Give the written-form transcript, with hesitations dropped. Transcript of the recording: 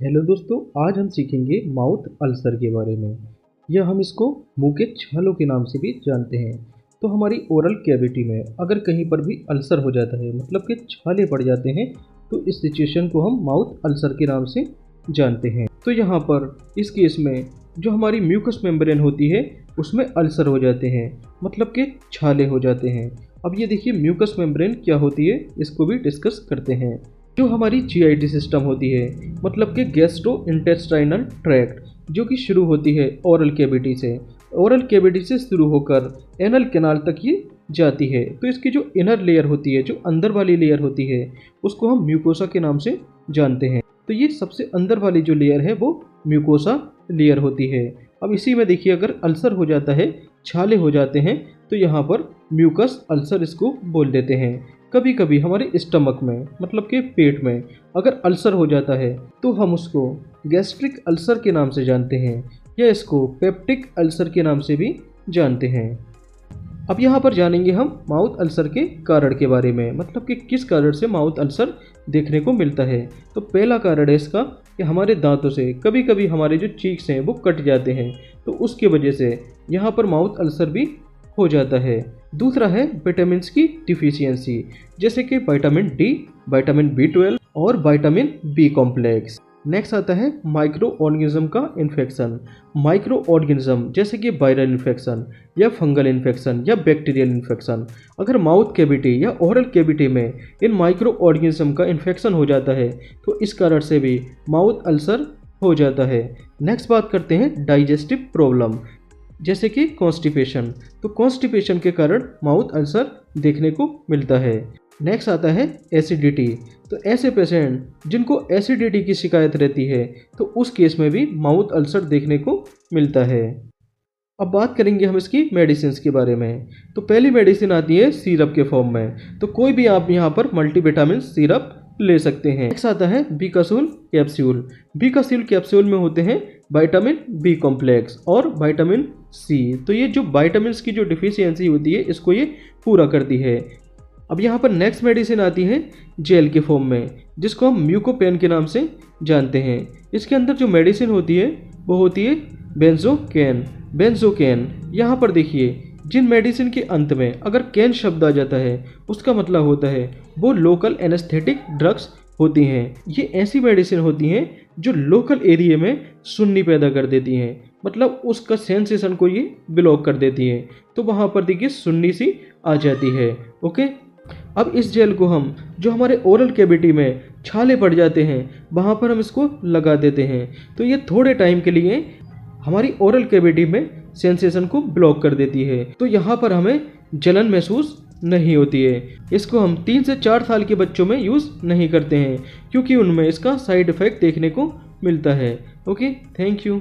Hello दोस्तों, आज हम सीखेंगे माउथ अल्सर के बारे में। या हम इसको मुंह के छालों के नाम से भी जानते हैं। तो हमारी ओरल कैविटी में अगर कहीं पर भी अल्सर हो जाता है, मतलब कि छाले पड़ जाते हैं, तो इस सिचुएशन को हम माउथ अल्सर के नाम से जानते हैं। तो यहाँ पर इस केस में जो हमारी म्यूकस मेम्ब्रेन होती है उसमें अल्सर हो जाते हैं, मतलब कि छाले हो जाते हैं। अब ये देखिए म्यूकस मेम्ब्रेन क्या होती है, इसको भी डिस्कस करते हैं। जो हमारी जीआईटी सिस्टम होती है, मतलब कि गैस्ट्रो इंटेस्टाइनल ट्रैक्ट, जो कि शुरू होती है ओरल कैविटी से। ओरल कैविटी से शुरू होकर एनल कैनाल तक ये जाती है। तो इसकी जो इनर लेयर होती है, जो अंदर वाली लेयर होती है, उसको हम म्यूकोसा के नाम से जानते हैं। तो ये सबसे अंदर वाली जो लेयर है वो म्यूकोसा लेयर होती है। अब इसी में देखिए, अगर अल्सर हो जाता है, छाले हो जाते हैं, तो यहाँ पर म्यूकस अल्सर इसको बोल देते हैं। कभी कभी हमारे स्टमक में, मतलब कि पेट में अगर अल्सर हो जाता है तो हम उसको गैस्ट्रिक अल्सर के नाम से जानते हैं, या इसको पेप्टिक अल्सर के नाम से भी जानते हैं। अब यहाँ पर जानेंगे हम माउथ अल्सर के कारण के बारे में, मतलब कि किस कारण से माउथ अल्सर देखने को मिलता है। तो पहला कारण है इसका कि हमारे दांतों से कभी कभी हमारे जो चीक्स हैं वो कट जाते हैं, तो उसकी वजह से यहाँ पर माउथ अल्सर भी हो जाता है। दूसरा है विटामिन की डिफिशियंसी, जैसे कि विटामिन डी, विटामिन B12 और विटामिन बी कॉम्प्लेक्स। नेक्स्ट आता है माइक्रो ऑर्गेनिज्म का इन्फेक्शन। माइक्रो ऑर्गेनिज्म जैसे कि वायरल इन्फेक्शन या फंगल इन्फेक्शन या बैक्टीरियल इन्फेक्शन, अगर माउथ कैविटी या ओरल कैविटी में इन माइक्रो ऑर्गेनिज्म का इन्फेक्शन हो जाता है तो इस कारण से भी माउथ अल्सर हो जाता है। नेक्स्ट बात करते हैं डाइजेस्टिव प्रॉब्लम, जैसे कि कॉन्स्टिपेशन। तो कॉन्स्टिपेशन के कारण माउथ अल्सर देखने को मिलता है। नेक्स्ट आता है एसिडिटी। तो ऐसे पेशेंट जिनको एसिडिटी की शिकायत रहती है तो उस केस में भी माउथ अल्सर देखने को मिलता है। अब बात करेंगे हम इसकी मेडिसिन के बारे में। तो पहली मेडिसिन आती है सिरप के फॉर्म में। तो कोई भी आप यहाँ पर मल्टीविटामिन सिरप ले सकते हैं। नेक्स्ट आता है बीकासोल कैप्सूल। बीकासोल कैप्सूल में होते हैं विटामिन बी कॉम्प्लेक्स और विटामिन सी। तो ये जो विटामिन की जो डिफिशियंसी होती है इसको ये पूरा करती है। अब यहाँ पर नेक्स्ट मेडिसिन आती है जेल के फॉर्म में, जिसको हम म्यूकोपेन के नाम से जानते हैं। इसके अंदर जो मेडिसिन होती है वो होती है बेंजोकेन। बेंजोकेन यहाँ पर देखिए, जिन मेडिसिन के अंत में अगर कैन शब्द आ जाता है उसका मतलब होता है वो लोकल एनेस्थेटिक ड्रग्स होती हैं। ये ऐसी मेडिसिन होती हैं जो लोकल एरिया में सुन्नी पैदा कर देती हैं, मतलब उसका सेंसेशन को ये ब्लॉक कर देती हैं। तो वहाँ पर देखिए सुन्नी सी आ जाती है। ओके, अब इस जेल को हम जो हमारे ओरल कैविटी में छाले पड़ जाते हैं वहाँ पर हम इसको लगा देते हैं। तो ये थोड़े टाइम के लिए हमारी ओरल कैविटी में सेंसेशन को ब्लॉक कर देती है। तो यहाँ पर हमें जलन महसूस नहीं होती है। इसको हम 3 से 4 साल के बच्चों में यूज़ नहीं करते हैं, क्योंकि उनमें इसका साइड इफ़ेक्ट देखने को मिलता है। Okay, thank you.